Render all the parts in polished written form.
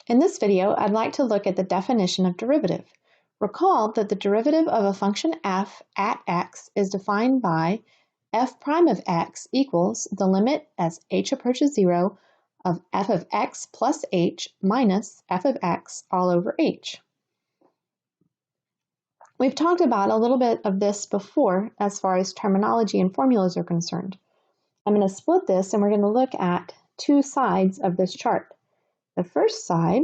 In this video, I'd like to look at the definition of derivative. Recall that the derivative of a function f at x is defined by f prime of x equals the limit as h approaches 0 of f of x plus h minus f of x all over h. We've talked about a little bit of this before as far as terminology and formulas are concerned. I'm going to split this and we're going to look at two sides of this chart. The first side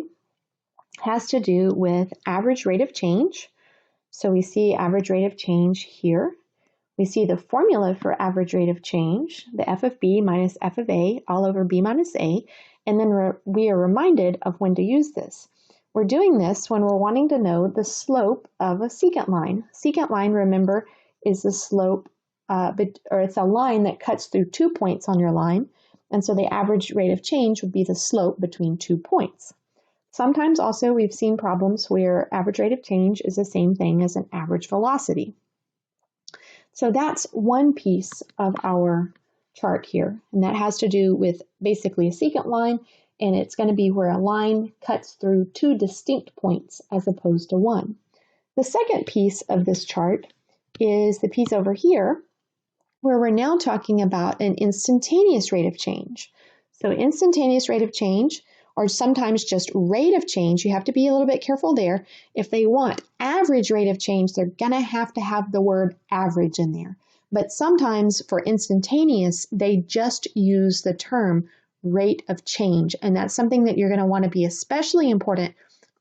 has to do with average rate of change. So we see average rate of change here. We see the formula for average rate of change, the f of b minus f of a all over b minus a, and then we are reminded of when to use this. We're doing this when we're wanting to know the slope of a secant line. Secant line, remember, is the slope, or it's a line that cuts through 2 points on your line. And so the average rate of change would be the slope between 2 points. Sometimes also we've seen problems where average rate of change is the same thing as an average velocity. So that's one piece of our chart here, and that has to do with basically a secant line, and it's going to be where a line cuts through 2 distinct points as opposed to one. The second piece of this chart is the piece over here, where we're now talking about an instantaneous rate of change. So instantaneous rate of change, or sometimes just rate of change, you have to be a little bit careful there. If they want average rate of change, they're gonna have to have the word average in there. But sometimes for instantaneous, they just use the term rate of change. And that's something that you're gonna wanna be especially important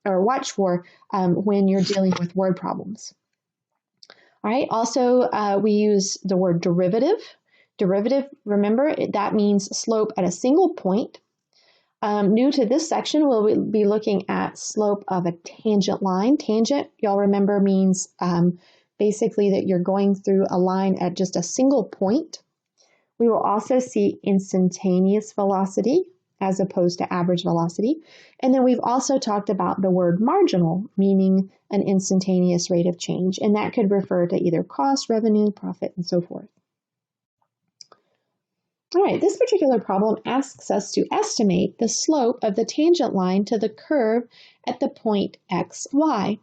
or watch for when you're dealing with word problems. All right, also we use the word derivative. Derivative, remember, that means slope at a single point. New to this section, we'll be looking at slope of a tangent line. Tangent, y'all remember, means basically that you're going through a line at just a single point. We will also see instantaneous velocity as opposed to average velocity. And then we've also talked about the word marginal, meaning an instantaneous rate of change, and that could refer to either cost, revenue, profit, and so forth. All right, this particular problem asks us to estimate the slope of the tangent line to the curve at the point x, y.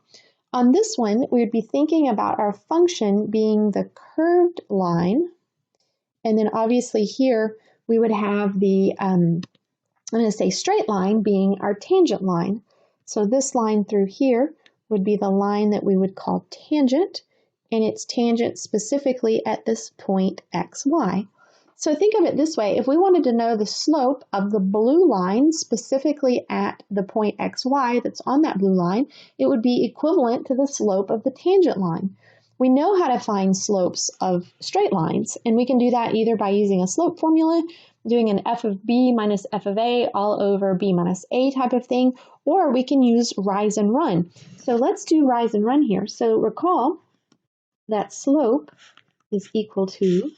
On this one, we would be thinking about our function being the curved line, and then obviously here we would have the I'm going to say straight line being our tangent line. So this line through here would be the line that we would call tangent, and it's tangent specifically at this point x, y. So think of it this way. If we wanted to know the slope of the blue line specifically at the point x, y that's on that blue line, it would be equivalent to the slope of the tangent line. We know how to find slopes of straight lines, and we can do that either by using a slope formula, doing an f of b minus f of a all over b minus a type of thing, or we can use rise and run. So let's do rise and run here. So recall that slope is equal to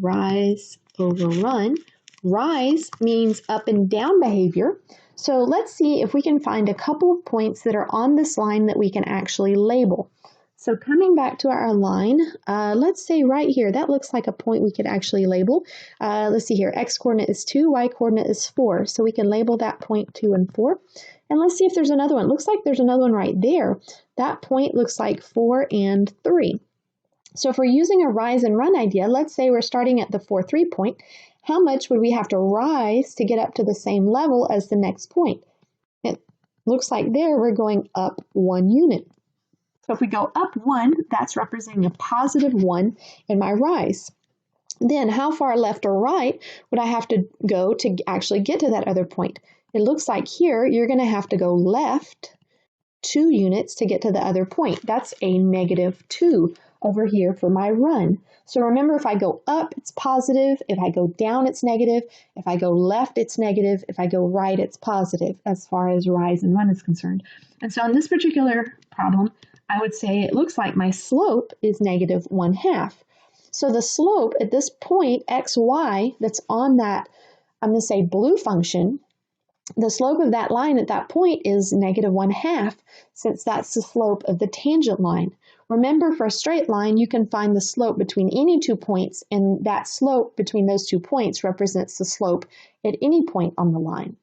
rise over run. Rise means up and down behavior. So let's see if we can find a couple of points that are on this line that we can actually label. So coming back to our line, let's say right here, that looks like a point we could actually label. Let's see here, x coordinate is 2, y coordinate is 4. So we can label that point 2 and 4. And let's see if there's another one. Looks like there's another one right there. That point looks like 4 and 3. So if we're using a rise and run idea, let's say we're starting at the 4, 3 point. How much would we have to rise to get up to the same level as the next point? It looks like there we're going up 1 unit. So if we go up 1, that's representing a positive 1 in my rise. Then how far left or right would I have to go to actually get to that other point? It looks like here you're going to have to go left 2 units to get to the other point. That's a negative 2 over here for my run. So remember, if I go up, it's positive. If I go down, it's negative. If I go left, it's negative. If I go right, it's positive as far as rise and run is concerned. And so in this particular problem, I would say it looks like my slope is negative 1/2. So the slope at this point, x, y, that's on that, I'm going to say blue function, the slope of that line at that point is negative 1/2, since that's the slope of the tangent line. Remember, for a straight line, you can find the slope between any 2 points, and that slope between those 2 points represents the slope at any point on the line.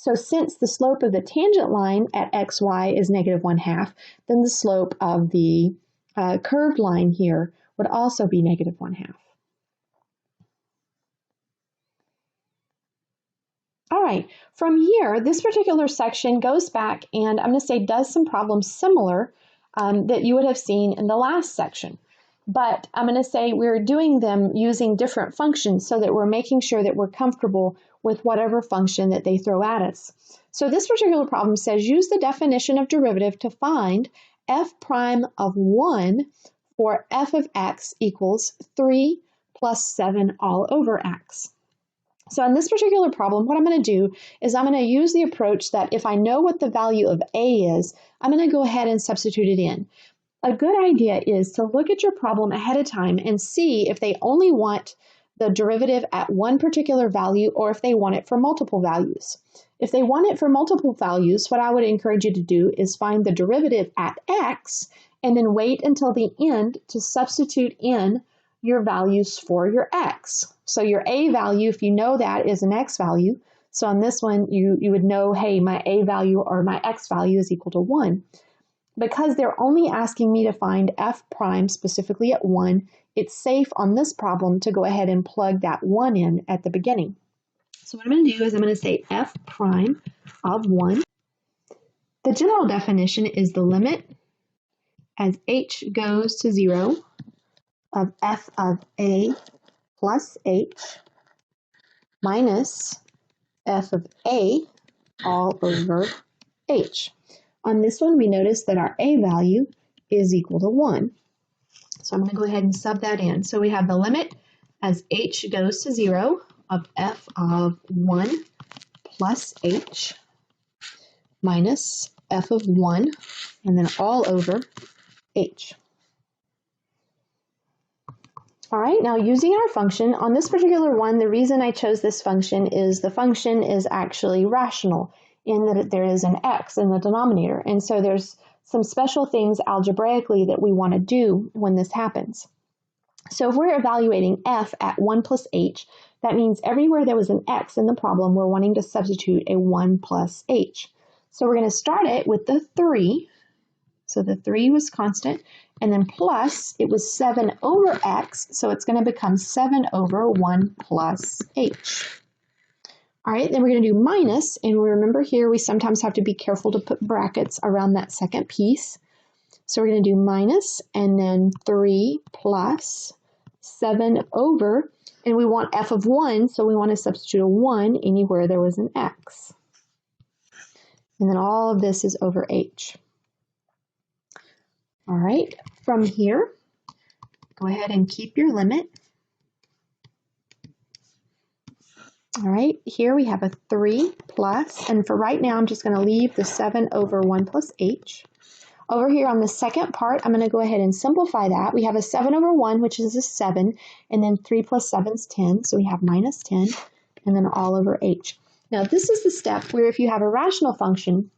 So since the slope of the tangent line at xy is negative 1/2, then the slope of the curved line here would also be negative 1/2. All right, from here, this particular section goes back and I'm going to say does some problems similar that you would have seen in the last section. But I'm going to say we're doing them using different functions so that we're making sure that we're comfortable with whatever function that they throw at us. So this particular problem says use the definition of derivative to find f prime of 1 for f of x equals 3 plus 7 all over x. So in this particular problem, what I'm going to do is I'm going to use the approach that if I know what the value of a is, I'm going to go ahead and substitute it in. A good idea is to look at your problem ahead of time and see if they only want the derivative at one particular value or if they want it for multiple values. If they want it for multiple values, what I would encourage you to do is find the derivative at x and then wait until the end to substitute in your values for your x. So your a value, if you know that, is an x value. So on this one, you would know, hey, my a value or my x value is equal to 1. Because they're only asking me to find f prime specifically at 1, it's safe on this problem to go ahead and plug that 1 in at the beginning. So what I'm going to do is I'm going to say f prime of 1. The general definition is the limit as h goes to 0 of f of a plus h minus f of a all over h. On this one, we notice that our a value is equal to 1. So I'm going to go ahead and sub that in. So we have the limit as h goes to 0 of f of 1 plus h minus f of 1 and then all over h. All right, now using our function, on this particular one, the reason I chose this function is the function is actually rational in that there is an x in the denominator. And so there's some special things algebraically that we want to do when this happens. So if we're evaluating f at 1 plus h, that means everywhere there was an x in the problem, we're wanting to substitute a 1 plus h. So we're going to start it with the 3. So the 3 was constant, and then plus, it was 7 over x, so it's going to become 7 over 1 plus h. All right, then we're going to do minus, and remember here we sometimes have to be careful to put brackets around that second piece. So we're going to do minus, and then 3 plus 7 over, and we want f of 1, so we want to substitute a 1 anywhere there was an x. And then all of this is over h. All right, from here, go ahead and keep your limit. All right, here we have a 3 plus, and for right now, I'm just going to leave the 7 over 1 plus h. Over here on the second part, I'm going to go ahead and simplify that. We have a 7 over 1, which is a 7, and then 3 plus 7 is 10, so we have minus 10, and then all over h. Now, this is the step where if you have a rational function,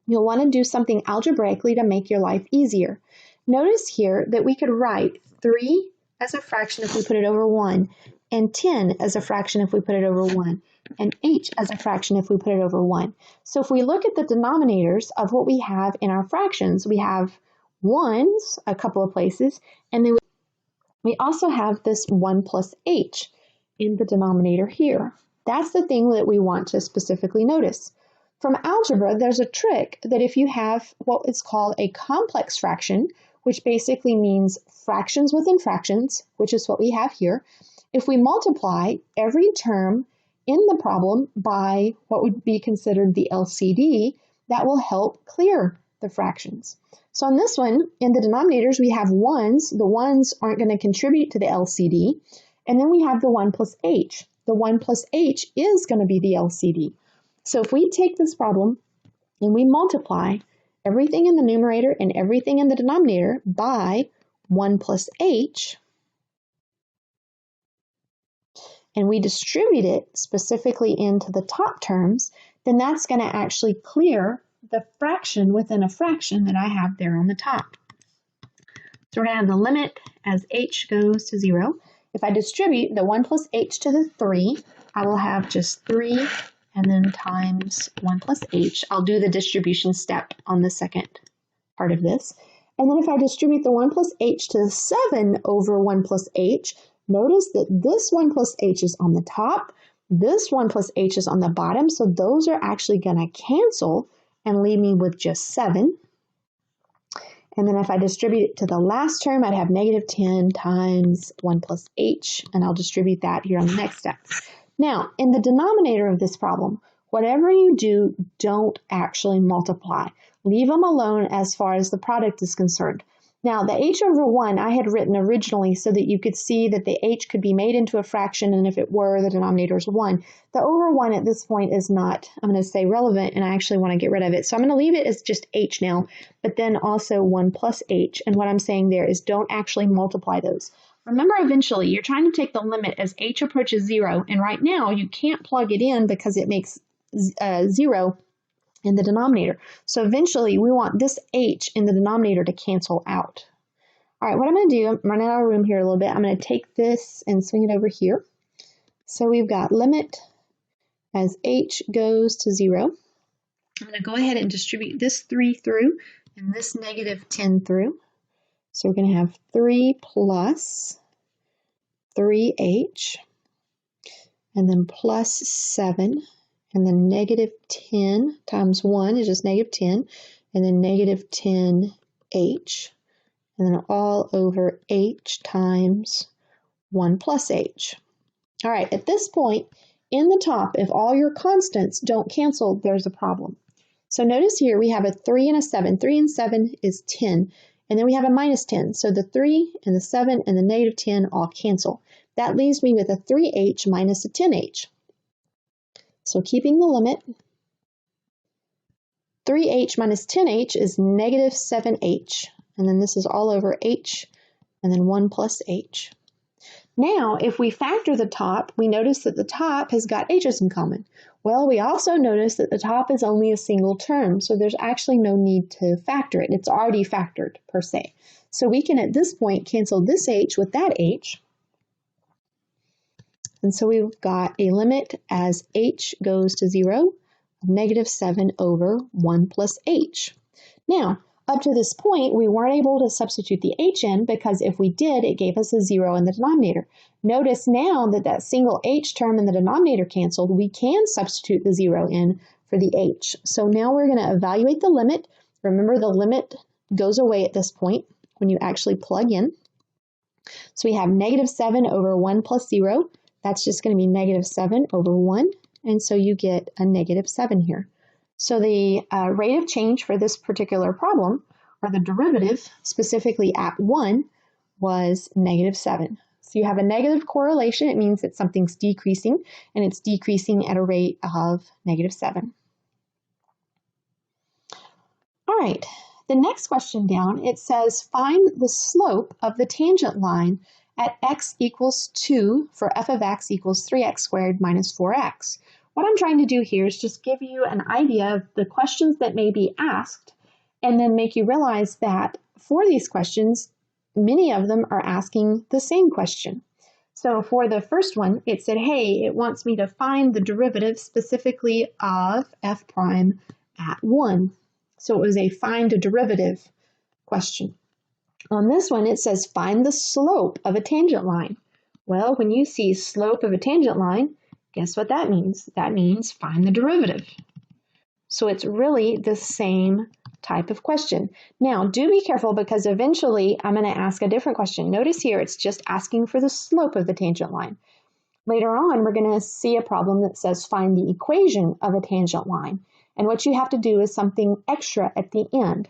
you'll want to do something algebraically to make your life easier. Notice here that we could write 3 as a fraction if we put it over 1, and 10 as a fraction if we put it over 1, and h as a fraction if we put it over 1. So if we look at the denominators of what we have in our fractions, we have 1s a couple of places, and then we also have this 1 plus h in the denominator here. That's the thing that we want to specifically notice. From algebra, there's a trick that if you have what is called a complex fraction, which basically means fractions within fractions, which is what we have here, if we multiply every term in the problem by what would be considered the LCD, that will help clear the fractions. So on this one, in the denominators, we have 1s. The 1s aren't going to contribute to the LCD. And then we have the 1 plus h. The 1 plus h is going to be the LCD. So if we take this problem and we multiply everything in the numerator and everything in the denominator by 1 plus h, and we distribute it specifically into the top terms, then that's going to actually clear the fraction within a fraction that I have there on the top. So we're going to have the limit as h goes to 0. If I distribute the 1 plus h to the 3, I will have just 3 and then times 1 plus h. I'll do the distribution step on the second part of this. And then if I distribute the 1 plus h to the 7 over 1 plus h, notice that this 1 plus h is on the top, this 1 plus h is on the bottom, so those are actually going to cancel and leave me with just 7. And then if I distribute it to the last term, I'd have negative 10 times 1 plus h, and I'll distribute that here on the next step. Now, in the denominator of this problem, whatever you do, don't actually multiply. Leave them alone as far as the product is concerned. Now, the h over 1 I had written originally so that you could see that the h could be made into a fraction, and if it were, the denominator is 1. The over 1 at this point is not, I'm going to say, relevant, and I actually want to get rid of it. So I'm going to leave it as just h now, but then also 1 plus h. And what I'm saying there is don't actually multiply those. Remember, eventually, you're trying to take the limit as h approaches 0, and right now you can't plug it in because it makes 0 in the denominator. So eventually we want this h in the denominator to cancel out. All right, what I'm going to do, I'm running out of room here a little bit. I'm going to take this and swing it over here. So we've got limit as h goes to 0. I'm going to go ahead and distribute this 3 through and this negative 10 through. So we're going to have 3 plus 3h and then plus 7. And then negative 10 times 1 is just negative 10, and then negative 10h, and then all over h times 1 plus h. All right, at this point, in the top, if all your constants don't cancel, there's a problem. So notice here we have a 3 and a 7. 3 and 7 is 10, and then we have a minus 10. So the 3 and the 7 and the negative 10 all cancel. That leaves me with a 3h minus a 10h. So keeping the limit, 3h minus 10h is negative 7h. And then this is all over h, and then 1 plus h. Now, if we factor the top, we notice that the top has got h's in common. Well, we also notice that the top is only a single term, so there's actually no need to factor it. It's already factored, per se. So we can, at this point, cancel this h with that h. And so we've got a limit as h goes to 0 of negative 7 over 1 plus h. Now, up to this point, we weren't able to substitute the h in because if we did, it gave us a 0 in the denominator. Notice now that that single h term in the denominator canceled, we can substitute the 0 in for the h. So now we're going to evaluate the limit. Remember, the limit goes away at this point when you actually plug in. So we have negative 7 over 1 plus 0. That's just going to be negative 7 over 1, and so you get a negative 7 here. So the rate of change for this particular problem, or the derivative, specifically at 1, was negative 7. So you have a negative correlation. It means that something's decreasing, and it's decreasing at a rate of negative 7. All right, the next question down, it says find the slope of the tangent line at x equals 2 for f of x equals 3x squared minus 4x. What I'm trying to do here is just give you an idea of the questions that may be asked and then make you realize that for these questions, many of them are asking the same question. So for the first one, it said, hey, it wants me to find the derivative specifically of f prime at 1. So it was a find a derivative question. On this one, it says find the slope of a tangent line. Well, when you see slope of a tangent line, guess what that means? That means find the derivative. So it's really the same type of question. Now, do be careful because eventually I'm going to ask a different question. Notice here, it's just asking for the slope of the tangent line. Later on, we're going to see a problem that says find the equation of a tangent line. And what you have to do is something extra at the end.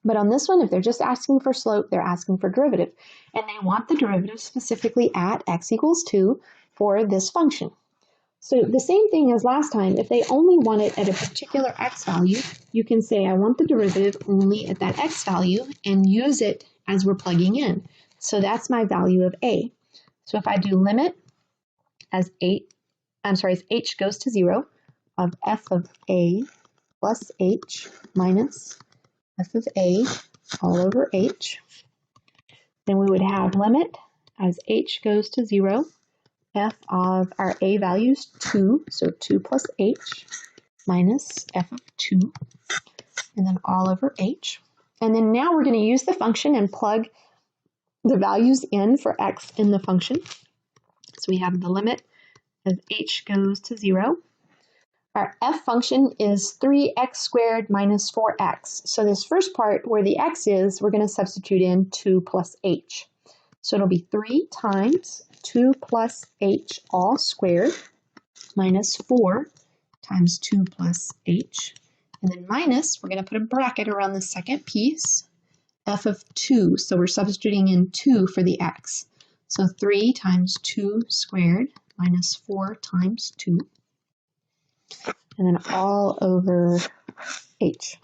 But on this one, if they're just asking for slope, they're asking for derivative. And they want the derivative specifically at x equals 2 for this function. So the same thing as last time, if they only want it at a particular x value, you can say I want the derivative only at that x value and use it as we're plugging in. So that's my value of a. So if I do limit as h goes to 0 of f of a plus h minus f of a all over h, then we would have limit as h goes to 0 f of our a values 2, so 2 plus h minus f of 2, and then all over h. And then now we're going to use the function and plug the values in for x in the function. So we have the limit as h goes to 0. Our f function is 3x squared minus 4x. So this first part where the x is, we're going to substitute in 2 plus h. So it'll be 3 times 2 plus h all squared minus 4 times 2 plus h. And then minus, we're going to put a bracket around the second piece, f of 2. So we're substituting in 2 for the x. So 3 times 2 squared minus 4 times 2. And then all over h.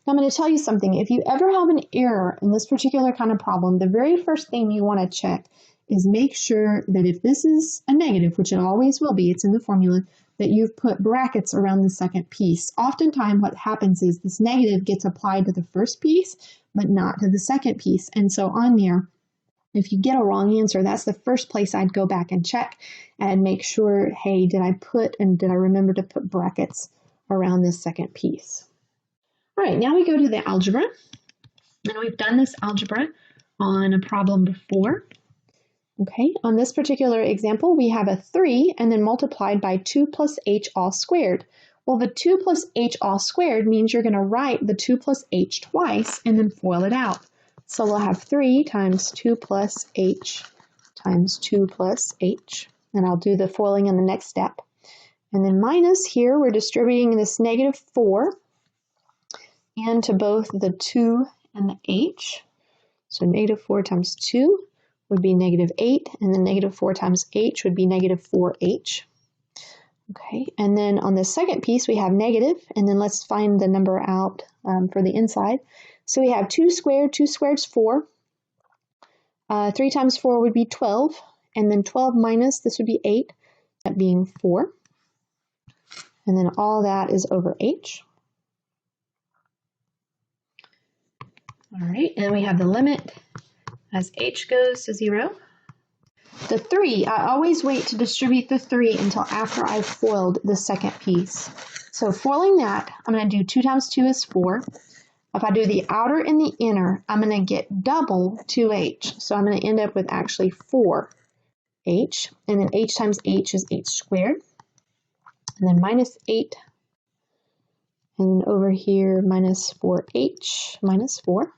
Now I'm going to tell you something. If you ever have an error in this particular kind of problem, the very first thing you want to check is make sure that if this is a negative, which it always will be, it's in the formula, that you've put brackets around the second piece. Oftentimes what happens is this negative gets applied to the first piece, but not to the second piece. And so on there, if you get a wrong answer, that's the first place I'd go back and check and make sure, hey, did I remember to put brackets around this second piece? All right, now we go to the algebra. And we've done this algebra on a problem before. Okay, on this particular example, we have a 3 and then multiplied by 2 plus h all squared. Well, the 2 plus h all squared means you're going to write the 2 plus h twice and then FOIL it out. So we'll have 3 times 2 plus h times 2 plus h. And I'll do the FOILing in the next step. And then minus here, we're distributing this negative 4 into both the 2 and the h. So negative 4 times 2 would be negative 8, and then negative 4 times h would be negative 4h. Okay, and then on the second piece we have negative, and then let's find the number out for the inside. So we have 2 squared is 4. 3 times 4 would be 12, and then 12 minus, this would be 8, that being 4. And then all that is over h. All right, and we have the limit as h goes to 0. The 3, I always wait to distribute the 3 until after I've FOILed the second piece. So FOILing that, I'm going to do 2 times 2 is 4. If I do the outer and the inner, I'm going to get double 2h. So I'm going to end up with actually 4h. And then h times h is h squared. And then minus 8. And over here, minus 4h minus 4.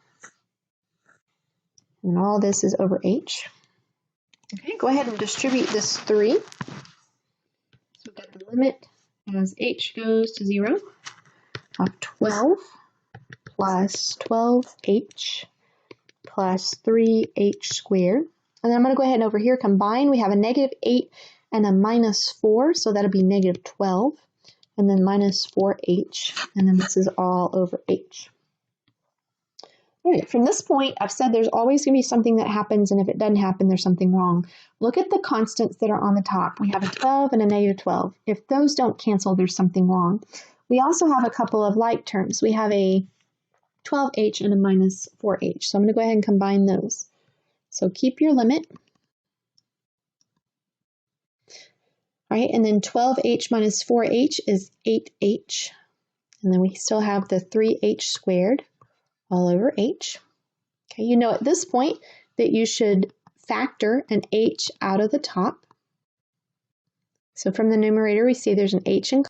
And all this is over h. Okay, go ahead and distribute this 3. So we've got the limit as h goes to 0 of 12 plus 12h plus 3h squared. And then I'm going to go ahead and over here combine. We have a negative 8 and a minus 4, so that'll be negative 12. And then minus 4h, and then this is all over h. All right, from this point, I've said there's always going to be something that happens, and if it doesn't happen, there's something wrong. Look at the constants that are on the top. We have a 12 and a negative 12. If those don't cancel, there's something wrong. We also have a couple of like terms. We have a 12h and a minus 4h. So I'm going to go ahead and combine those. So keep your limit. All right, and then 12h minus 4h is 8h. And then we still have the 3h squared all over h. Okay, you know at this point that you should factor an h out of the top. So from the numerator, we see there's an h in.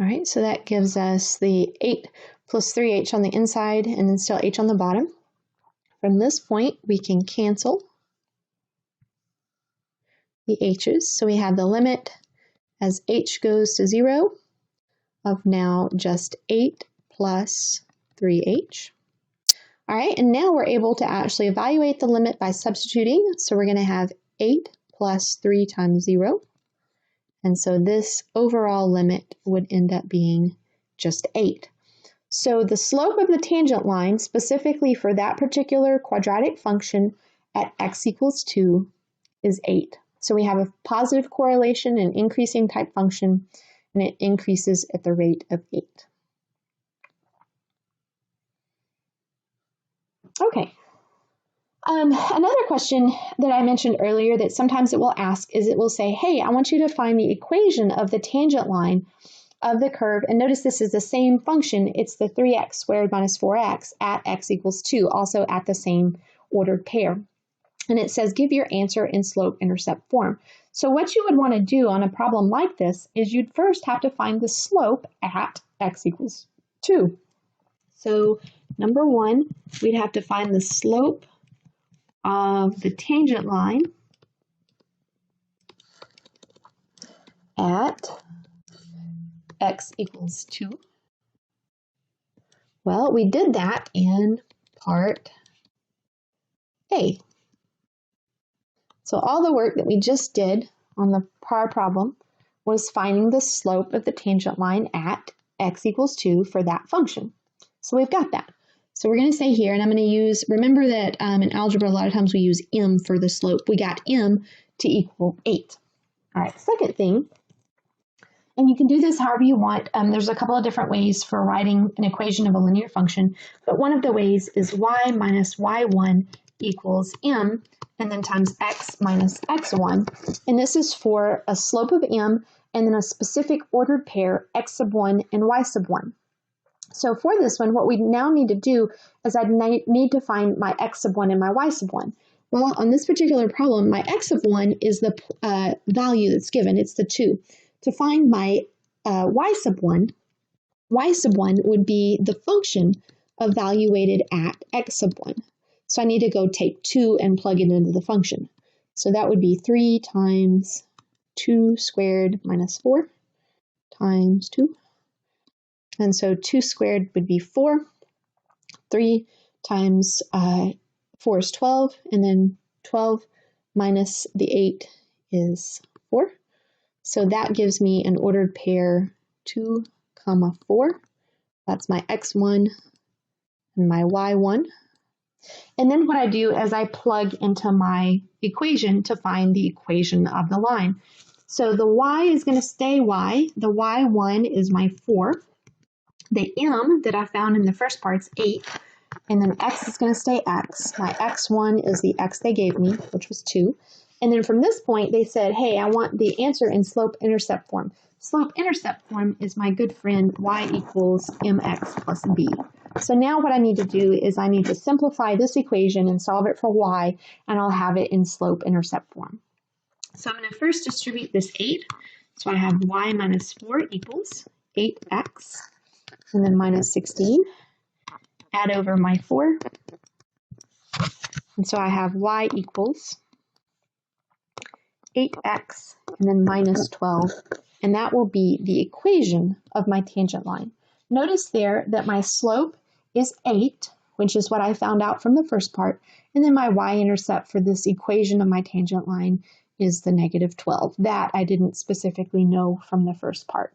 All right, so that gives us the 8 plus 3h on the inside and then still h on the bottom. From this point, we can cancel the h's. So we have the limit as h goes to 0 of now just 8 plus 3h. All right, and now we're able to actually evaluate the limit by substituting. So we're going to have 8 plus 3 times 0. And so this overall limit would end up being just 8. So the slope of the tangent line, specifically for that particular quadratic function at x equals 2, is 8. So we have a positive correlation, an increasing type function, and it increases at the rate of 8. Okay, Another question that I mentioned earlier that sometimes it will ask is it will say, hey, I want you to find the equation of the tangent line of the curve. And notice this is the same function. It's the 3x squared minus 4x at x equals 2, also at the same ordered pair. And it says give your answer in slope-intercept form. So what you would want to do on a problem like this is you'd first have to find the slope at x equals 2. So number one, we'd have to find the slope of the tangent line at x equals 2. Well, we did that in part A. So all the work that we just did on the prior problem was finding the slope of the tangent line at x equals 2 for that function. So we've got that. So we're going to say here, and I'm going to use, remember that in algebra a lot of times we use m for the slope. We got m to equal 8. All right, second thing, and you can do this however you want. There's a couple of different ways for writing an equation of a linear function, but one of the ways is y minus y1 equals m, and then times x minus x1. And this is for a slope of m and then a specific ordered pair x sub 1 and y sub 1. So for this one, what we now need to do is I need to find my x sub 1 and my y sub 1. Well, on this particular problem, my x sub 1 is the value that's given. It's the 2. To find my y sub 1 would be the function evaluated at x sub 1. So I need to go take 2 and plug it into the function. So that would be 3 times 2 squared minus 4 times 2. And so 2 squared would be 4. 3 times 4 is 12. And then 12 minus the 8 is 4. So that gives me an ordered pair 2, 4. That's my x1 and my y1. And then what I do is I plug into my equation to find the equation of the line. So the y is going to stay y. The y1 is my 4. The m that I found in the first part is 8. And then x is going to stay x. My x1 is the x they gave me, which was 2. And then from this point, they said, hey, I want the answer in slope-intercept form. Slope-intercept form is my good friend y equals mx plus b. So now what I need to do is I need to simplify this equation and solve it for y, and I'll have it in slope-intercept form. So I'm going to first distribute this 8. So I have y minus 4 equals 8x, and then minus 16. Add over my 4. And so I have y equals 8x and then minus 12, and that will be the equation of my tangent line. Notice there that my slope is 8, which is what I found out from the first part, and then my y-intercept for this equation of my tangent line is the negative 12. That I didn't specifically know from the first part.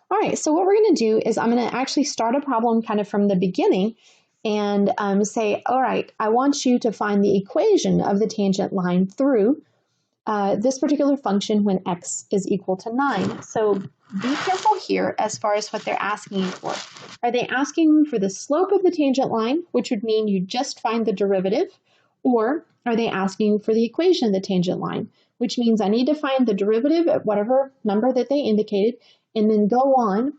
All right, so what we're going to do is I'm going to actually start a problem kind of from the beginning and say, all right, I want you to find the equation of the tangent line through this particular function when x is equal to 9. So be careful here as far as what they're asking you for. Are they asking for the slope of the tangent line, which would mean you just find the derivative, or are they asking for the equation of the tangent line, which means I need to find the derivative at whatever number that they indicated, and then go on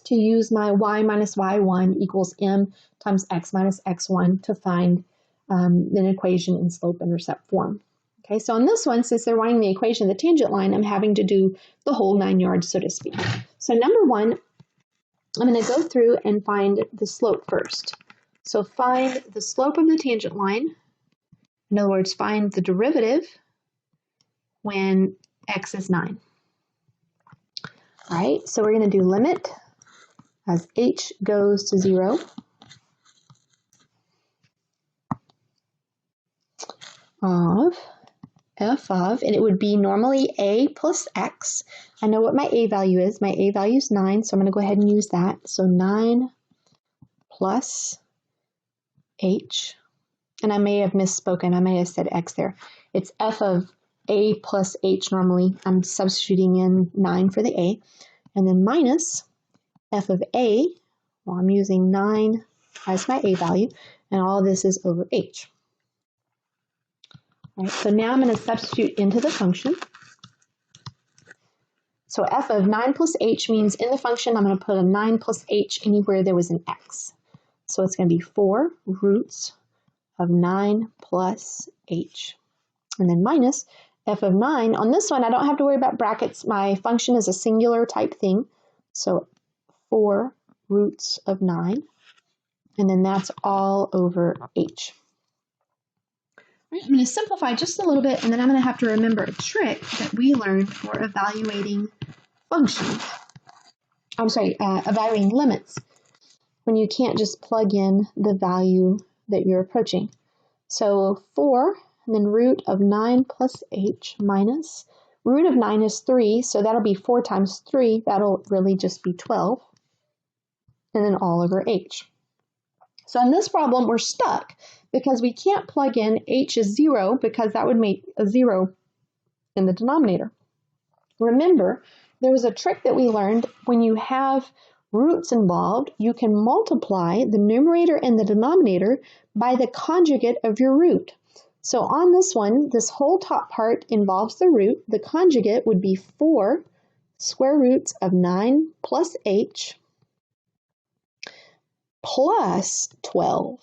to use my y minus y1 equals m times x minus x1 to find an equation in slope-intercept form. Okay, so on this one, since they're wanting the equation of the tangent line, I'm having to do the whole 9 yards, so to speak. So number one, I'm going to go through and find the slope first. So find the slope of the tangent line. In other words, find the derivative when x is 9. All right, so we're going to do limit as h goes to 0 of f of, and it would be normally a plus x. I know what my a value is. My a value is 9, so I'm going to go ahead and use that. So 9 plus h, and I may have misspoken. I may have said x there. It's f of a plus h normally. I'm substituting in 9 for the a, and then minus f of a, well, I'm using 9 as my a value, and all of this is over h. All right, so now I'm going to substitute into the function. So f of 9 plus h means in the function I'm going to put a 9 plus h anywhere there was an x. So it's going to be 4 roots of 9 plus h. And then minus f of 9. On this one, I don't have to worry about brackets. My function is a singular type thing. So 4 roots of 9. And then that's all over h. Right, I'm going to simplify just a little bit, and then I'm going to have to remember a trick that we learned for evaluating functions. Evaluating limits when you can't just plug in the value that you're approaching. So 4, and then root of 9 plus h minus, root of 9 is 3, so that'll be 4 times 3, that'll really just be 12, and then all over h. So in this problem, we're stuck because we can't plug in h is 0 because that would make a 0 in the denominator. Remember, there was a trick that we learned. When you have roots involved, you can multiply the numerator and the denominator by the conjugate of your root. So on this one, this whole top part involves the root. The conjugate would be 4 square roots of 9 plus h plus 12.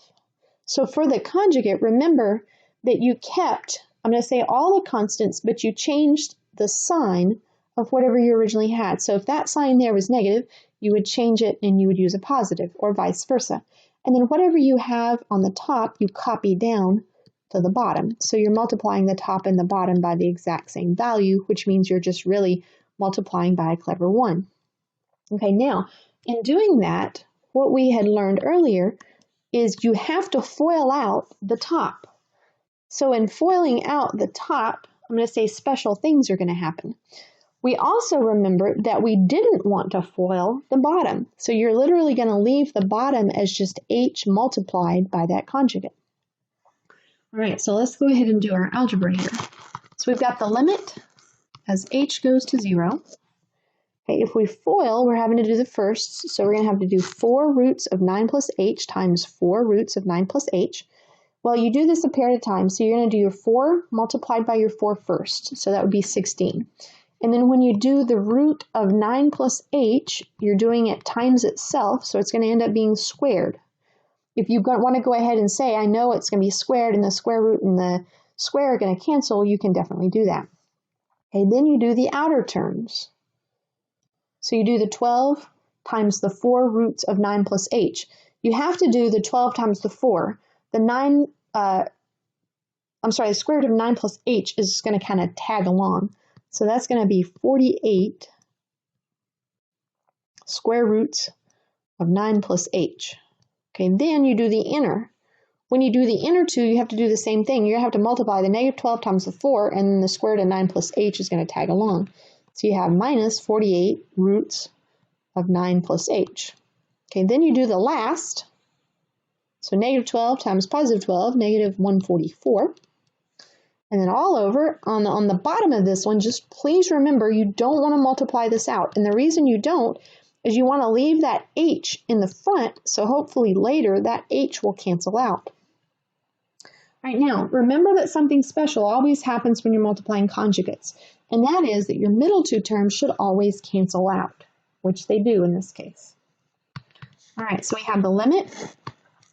So for the conjugate, remember that you kept, I'm going to say all the constants, but you changed the sign of whatever you originally had. So if that sign there was negative, you would change it and you would use a positive, or vice versa. And then whatever you have on the top, you copy down to the bottom. So you're multiplying the top and the bottom by the exact same value, which means you're just really multiplying by a clever 1. Okay, now, in doing that, what we had learned earlier is you have to FOIL out the top. So in foiling out the top, I'm going to say special things are going to happen. We also remember that we didn't want to FOIL the bottom. So you're literally going to leave the bottom as just h multiplied by that conjugate. All right, so let's go ahead and do our algebra here. So we've got the limit as h goes to 0. Okay, if we FOIL, we're having to do the first, so we're going to have to do 4 roots of 9 plus h times 4 roots of 9 plus h. Well, you do this a pair at a time, so you're going to do your 4 multiplied by your 4 first, so that would be 16. And then when you do the root of 9 plus h, you're doing it times itself, so it's going to end up being squared. If you want to go ahead and say, I know it's going to be squared and the square root and the square are going to cancel, you can definitely do that. Okay, then you do the outer terms. So you do the 12 times the 4 roots of 9 plus h. You have to do the 12 times the 4. The square root of 9 plus h is going to kind of tag along. So that's going to be 48 square roots of 9 plus h. Okay, then you do the inner. When you do the inner two, you have to do the same thing. You're going to have to multiply the negative 12 times the 4, and then the square root of 9 plus h is going to tag along. So you have minus 48 roots of 9 plus h. Okay, then you do the last. So negative 12 times positive 12, negative 144. And then all over, on the bottom of this one, just please remember you don't want to multiply this out. And the reason you don't is you want to leave that h in the front, so hopefully later that h will cancel out. All right, now remember that something special always happens when you're multiplying conjugates, and that is that your middle two terms should always cancel out, which they do in this case. All right, so we have the limit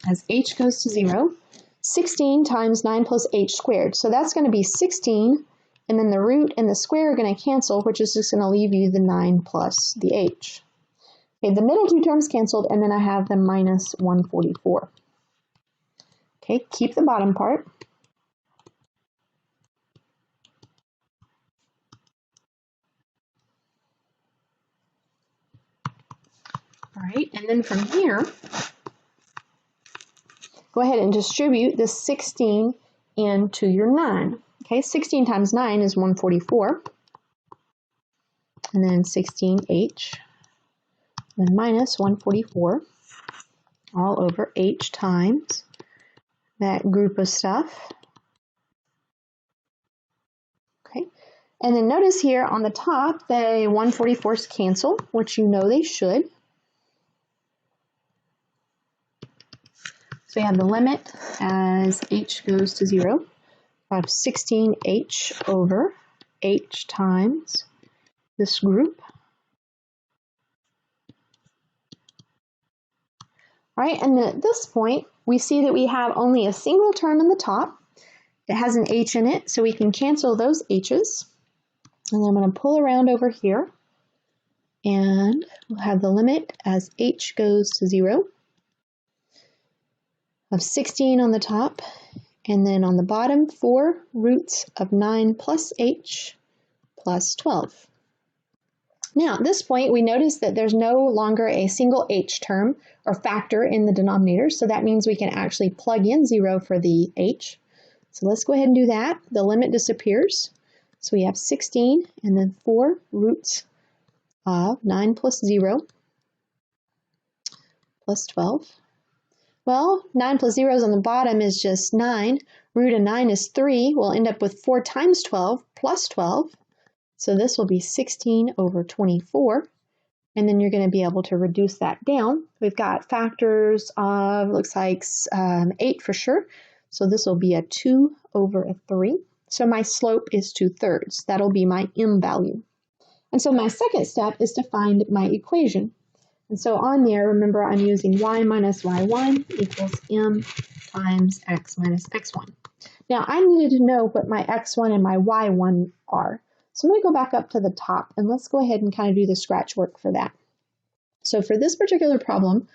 as h goes to 0, 16 times 9 plus h squared. So that's going to be 16, and then the root and the square are going to cancel, which is just going to leave you the 9 plus the h. Okay, the middle two terms canceled, and then I have the minus 144. Okay, keep the bottom part. All right, and then from here, go ahead and distribute the 16 into your 9. Okay, 16 times 9 is 144. And then 16h, and minus 144, all over h times that group of stuff. Okay, and then notice here on the top, the 144s cancel, which you know they should. So we have the limit as h goes to 0 of 16h over h times this group. All right, and at this point, we see that we have only a single term in the top. It has an h in it, so we can cancel those h's. And then I'm going to pull around over here, and we'll have the limit as h goes to 0 of 16 on the top, and then on the bottom, 4 roots of 9 plus h plus 12. Now, at this point, we notice that there's no longer a single h term or factor in the denominator, so that means we can actually plug in 0 for the h. So let's go ahead and do that. The limit disappears. So we have 16 and then 4 roots of 9 plus 0 plus 12. Well, 9 plus 0 is on the bottom is just 9. Root of 9 is 3. We'll end up with 4 times 12 plus 12. So this will be 16 over 24. And then you're going to be able to reduce that down. We've got factors of, looks like 8 for sure. So this will be a 2 over a 3. So my slope is 2/3. That'll be my m value. And so my second step is to find my equation. And so on there, remember I'm using y minus y1 equals m times x minus x1. Now I needed to know what my x1 and my y1 are. So I'm going to go back up to the top and let's go ahead and kind of do the scratch work for that. So for this particular problem,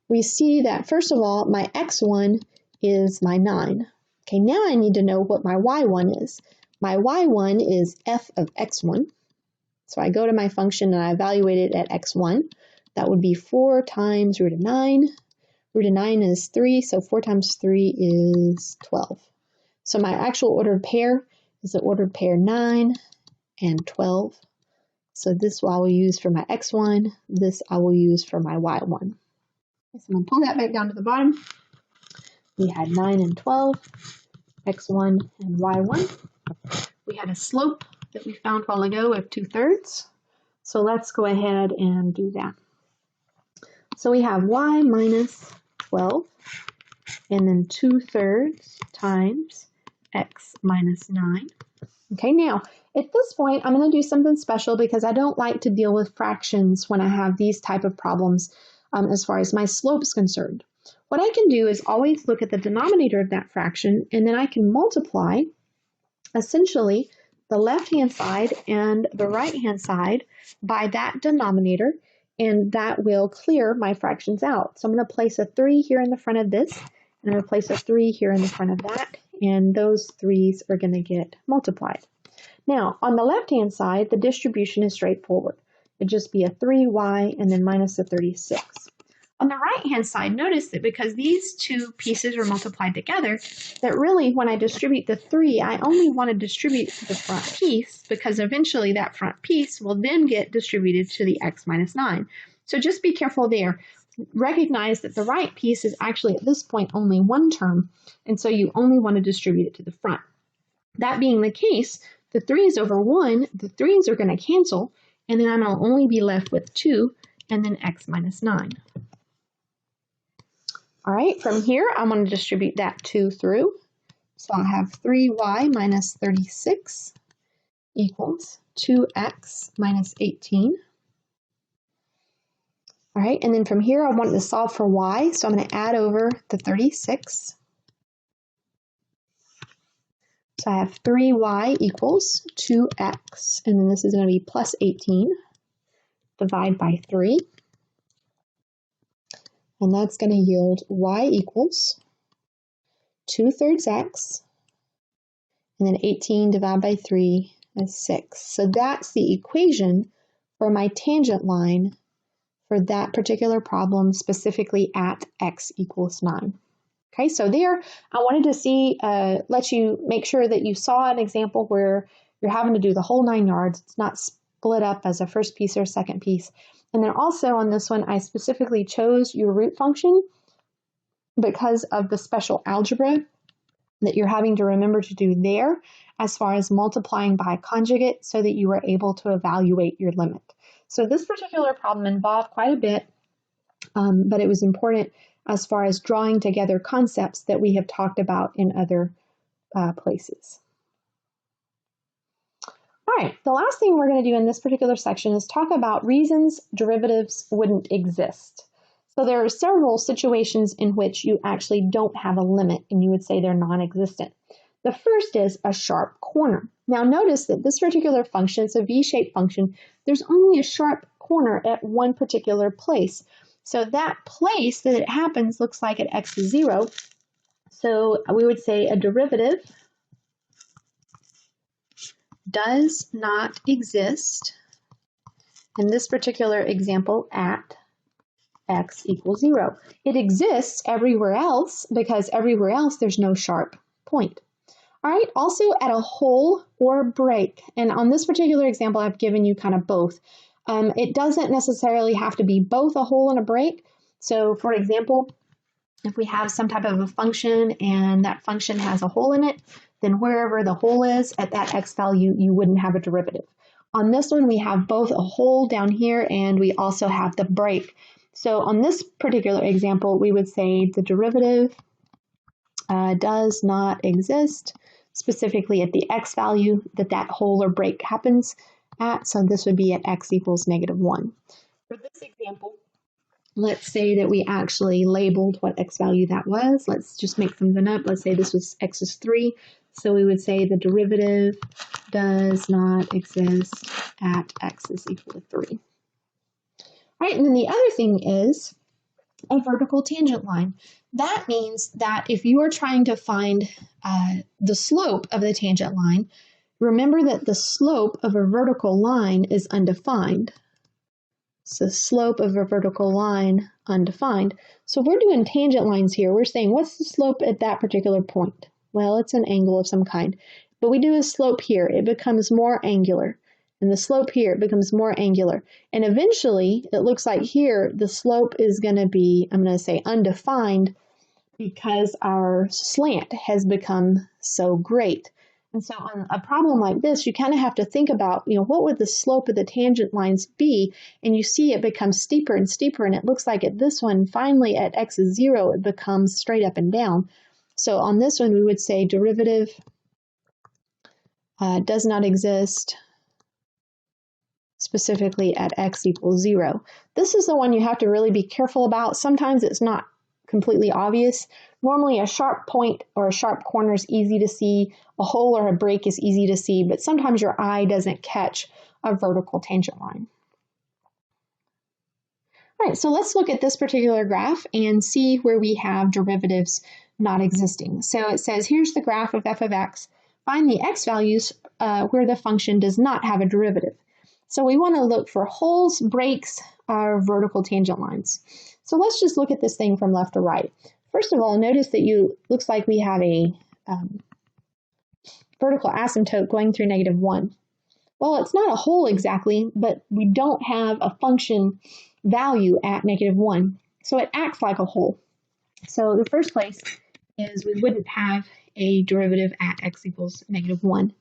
we see that first of all, my x1 is my 9. Okay, now I need to know what my y1 is. My y1 is f of x1. So I go to my function and I evaluate it at x1. That would be 4 times root of 9. Root of 9 is 3, so 4 times 3 is 12. So my actual ordered pair is the ordered pair 9 and 12. So this I will use for my x1. This I will use for my y1. So I'm going to pull that back down to the bottom. We had 9 and 12, x1 and y1. We had a slope that we found a while ago of 2/3. So let's go ahead and do that. So we have y minus 12 and then 2/3 times x minus 9. Okay, now at this point I'm going to do something special because I don't like to deal with fractions when I have these type of problems as far as my slope is concerned. What I can do is always look at the denominator of that fraction and then I can multiply essentially the left-hand side and the right-hand side by that denominator, and that will clear my fractions out. So I'm going to place a 3 here in the front of this, and I'm going to place a 3 here in the front of that, and those 3's are going to get multiplied. Now, on the left-hand side, the distribution is straightforward. It'd just be a 3y and then minus a 36. On the right-hand side, notice that because these two pieces are multiplied together, that really when I distribute the 3, I only want to distribute it to the front piece because eventually that front piece will then get distributed to the x minus 9. So just be careful there. Recognize that the right piece is actually at this point only one term, and so you only want to distribute it to the front. That being the case, the 3's over 1, the 3's are going to cancel, and then I'm going to only be left with 2 and then x minus 9. All right, from here, I'm going to distribute that 2 through. So I'll have 3y minus 36 equals 2x minus 18. All right, and then from here, I want to solve for y, so I'm going to add over the 36. So I have 3y equals 2x, and then this is going to be plus 18. Divide by 3. And that's going to yield y equals 2/3 x, and then 18 divided by 3 is 6. So that's the equation for my tangent line for that particular problem, specifically at x equals 9. Okay, so there I wanted to see, let you make sure that you saw an example where you're having to do the whole 9 yards. It's not split up as a first piece or a second piece. And then also on this one, I specifically chose your root function because of the special algebra that you're having to remember to do there as far as multiplying by conjugate so that you were able to evaluate your limit. So this particular problem involved quite a bit, but it was important as far as drawing together concepts that we have talked about in other places. All right, the last thing we're going to do in this particular section is talk about reasons derivatives wouldn't exist. So there are several situations in which you actually don't have a limit and you would say they're non-existent. The first is a sharp corner. Now notice that this particular function, it's a v-shaped function, there's only a sharp corner at one particular place. So that place that it happens looks like at x is 0. So we would say a derivative does not exist in this particular example at x equals 0. It exists everywhere else because everywhere else there's no sharp point. All right, also at a hole or break. And on this particular example, I've given you kind of both. It doesn't necessarily have to be both a hole and a break. So for example, if we have some type of a function and that function has a hole in it, then wherever the hole is at that x value, you wouldn't have a derivative. On this one, we have both a hole down here and we also have the break. So on this particular example, we would say the derivative does not exist, specifically at the x value that hole or break happens at. So this would be at x equals -1. For this example, let's say that we actually labeled what x value that was. Let's just make something up. Let's say this was x is 3. So we would say the derivative does not exist at x is equal to 3. All right, and then the other thing is a vertical tangent line. That means that if you are trying to find the slope of the tangent line, remember that the slope of a vertical line is undefined. So slope of a vertical line undefined. So if we're doing tangent lines here, we're saying what's the slope at that particular point? Well, it's an angle of some kind. But we do a slope here, it becomes more angular. And the slope here becomes more angular. And eventually, it looks like here, the slope is going to be, I'm going to say undefined, because our slant has become so great. And so on a problem like this, you kind of have to think about, what would the slope of the tangent lines be? And you see it becomes steeper and steeper, and it looks like at this one, finally at x is 0, it becomes straight up and down. So on this one, we would say derivative does not exist specifically at x equals 0. This is the one you have to really be careful about. Sometimes it's not completely obvious. Normally a sharp point or a sharp corner is easy to see, a hole or a break is easy to see, but sometimes your eye doesn't catch a vertical tangent line. All right, so let's look at this particular graph and see where we have derivatives not existing. So it says, here's the graph of f of x. Find the x values where the function does not have a derivative. So we want to look for holes, breaks, or vertical tangent lines. So let's just look at this thing from left to right. First of all, notice that looks like we have a vertical asymptote going through -1. Well, it's not a hole exactly, but we don't have a function value at -1. So it acts like a hole. So the first place is we wouldn't have a derivative at x equals -1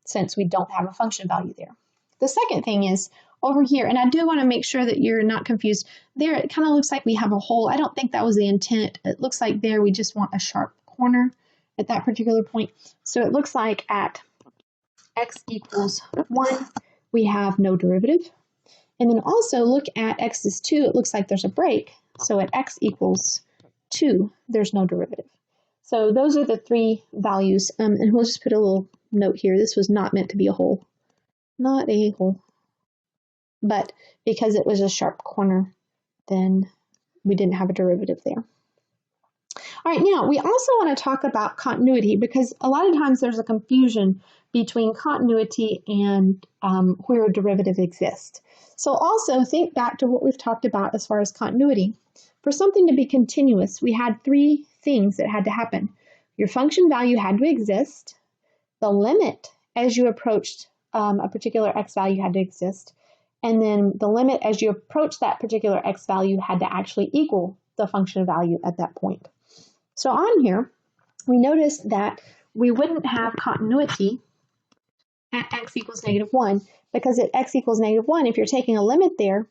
since we don't have a function value there. The second thing is over here, and I do want to make sure that you're not confused. There, it kind of looks like we have a hole. I don't think that was the intent. It looks like there we just want a sharp corner at that particular point. So it looks like at x equals 1, we have no derivative. And then also look at x is 2. It looks like there's a break. So at x equals 2, there's no derivative. So those are the three values. And we'll just put a little note here. This was not meant to be a hole. Not a hole. But because it was a sharp corner, then we didn't have a derivative there. All right, now we also want to talk about continuity because a lot of times there's a confusion between continuity and where a derivative exists. So also think back to what we've talked about as far as continuity. For something to be continuous, we had three things that had to happen. Your function value had to exist, the limit as you approached a particular x value had to exist, and then the limit as you approach that particular x value had to actually equal the function value at that point. So on here, we notice that we wouldn't have continuity at x equals -1 because at x equals -1, if you're taking a limit there,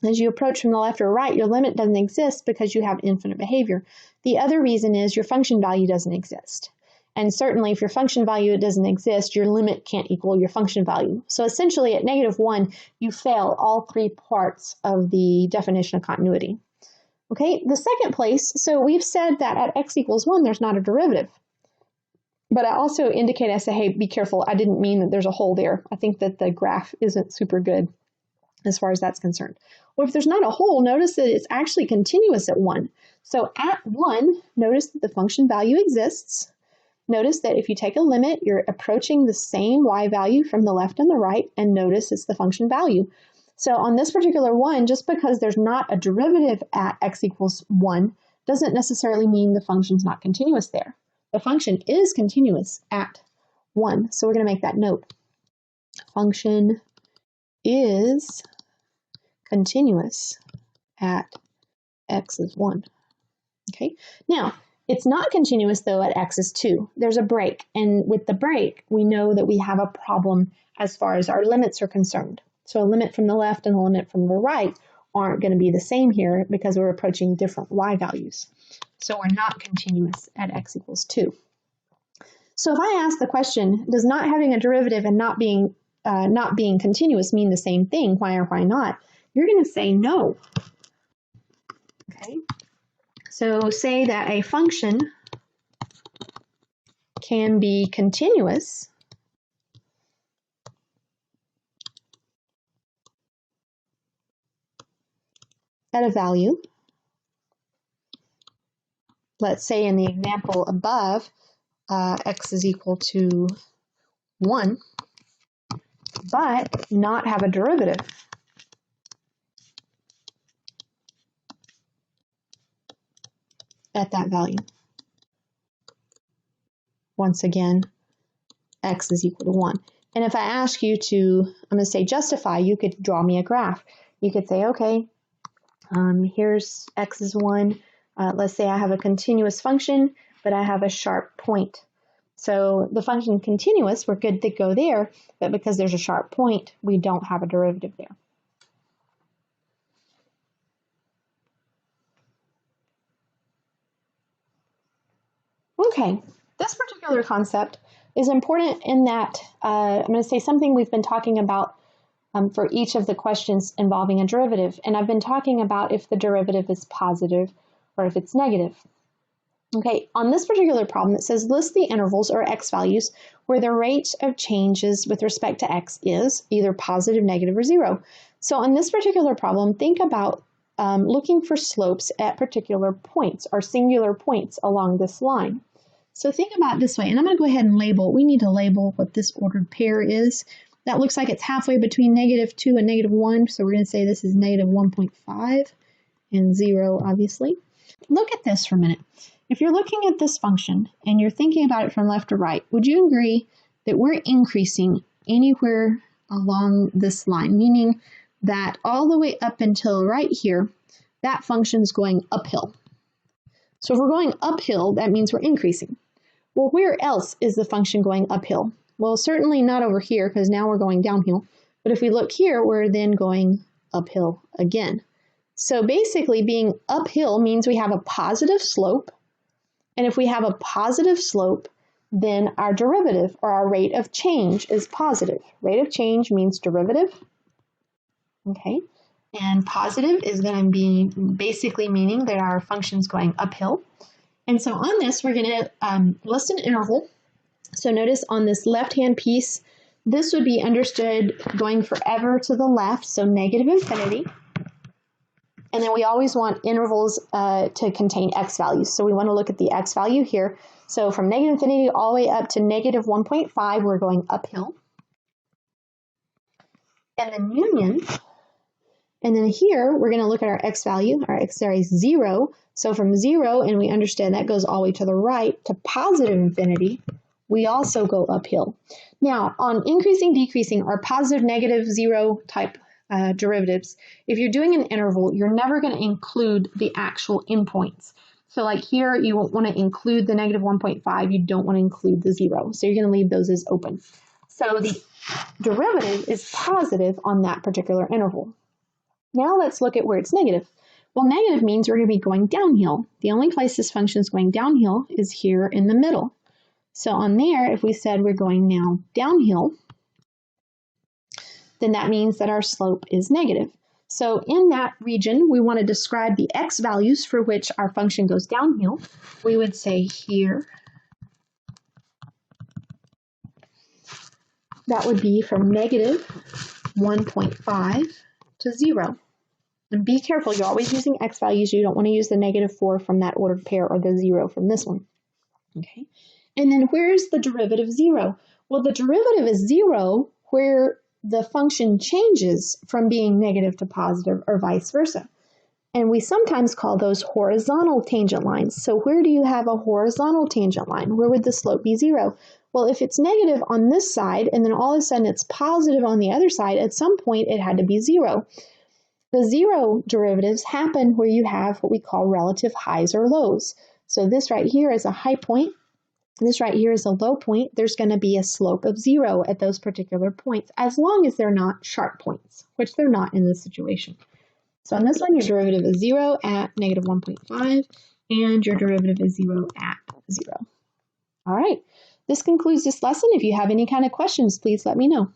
as you approach from the left or right, your limit doesn't exist because you have infinite behavior. The other reason is your function value doesn't exist. And certainly if your function value doesn't exist, your limit can't equal your function value. So essentially at -1, you fail all three parts of the definition of continuity. Okay, the second place, so we've said that at x equals 1, there's not a derivative. But I also indicate, I say, hey, be careful, I didn't mean that there's a hole there. I think that the graph isn't super good as far as that's concerned. Well, if there's not a hole, notice that it's actually continuous at 1. So at 1, notice that the function value exists. Notice that if you take a limit, you're approaching the same y value from the left and the right, and notice it's the function value. So on this particular one, just because there's not a derivative at x equals 1 doesn't necessarily mean the function's not continuous there. The function is continuous at 1, so we're going to make that note. Function is continuous at x is 1. Okay, now it's not continuous though at x is 2. There's a break, and with the break, we know that we have a problem as far as our limits are concerned. So a limit from the left and a limit from the right aren't going to be the same here because we're approaching different y values. So we're not continuous at x equals 2. So if I ask the question, does not having a derivative and not being continuous mean the same thing, why or why not? You're going to say no. Okay. So say that a function can be continuous at a value. Let's say in the example above, x is equal to 1, but not have a derivative. At that value. Once again, x is equal to 1. And if I ask you to, I'm going to say justify, you could draw me a graph. You could say, okay, here's x is 1. Let's say I have a continuous function, but I have a sharp point. So the function continuous, we're good to go there, but because there's a sharp point, we don't have a derivative there. Okay, this particular concept is important in that I'm going to say something we've been talking about for each of the questions involving a derivative, and I've been talking about if the derivative is positive or if it's negative. Okay, on this particular problem, it says list the intervals or x values where the rate of changes with respect to x is either positive, negative, or 0. So on this particular problem, think about looking for slopes at particular points or singular points along this line. So think about it this way, and I'm going to go ahead and label. We need to label what this ordered pair is. That looks like it's halfway between -2 and -1, so we're going to say this is -1.5 and 0, obviously. Look at this for a minute. If you're looking at this function and you're thinking about it from left to right, would you agree that we're increasing anywhere along this line, meaning that all the way up until right here, that function's going uphill? So if we're going uphill, that means we're increasing. Well, where else is the function going uphill? Well, certainly not over here because now we're going downhill. But if we look here, we're then going uphill again. So basically being uphill means we have a positive slope. And if we have a positive slope, then our derivative or our rate of change is positive. Rate of change means derivative. Okay. And positive is going to be basically meaning that our function's going uphill. And so on this, we're going to list an interval. So notice on this left-hand piece, this would be understood going forever to the left, so negative infinity. And then we always want intervals to contain x values. So we want to look at the x value here. So from negative infinity all the way up to -1.5, we're going uphill. And then union. And then here, we're going to look at our x value. Our x value is 0. So from 0, and we understand that goes all the way to the right, to positive infinity, we also go uphill. Now, on increasing, decreasing, or positive, negative, 0 type derivatives, if you're doing an interval, you're never going to include the actual endpoints. So like here, you won't want to include the -1.5. You don't want to include the 0. So you're going to leave those as open. So the derivative is positive on that particular interval. Now let's look at where it's negative. Well, negative means we're going to be going downhill. The only place this function is going downhill is here in the middle. So on there, if we said we're going now downhill, then that means that our slope is negative. So in that region, we want to describe the x values for which our function goes downhill. We would say here, that would be from negative 1.5 to 0. And be careful, you're always using x values. You don't want to use the negative 4 from that ordered pair or the 0 from this one. Okay. And then where's the derivative 0? Well, the derivative is 0 where the function changes from being negative to positive or vice versa. And we sometimes call those horizontal tangent lines. So where do you have a horizontal tangent line? Where would the slope be 0? Well, if it's negative on this side and then all of a sudden it's positive on the other side, at some point it had to be 0. The 0 derivatives happen where you have what we call relative highs or lows. So this right here is a high point. This right here is a low point. There's going to be a slope of 0 at those particular points, as long as they're not sharp points, which they're not in this situation. So on this one, your derivative is 0 at negative 1.5, and your derivative is 0 at 0. All right, this concludes this lesson. If you have any kind of questions, please let me know.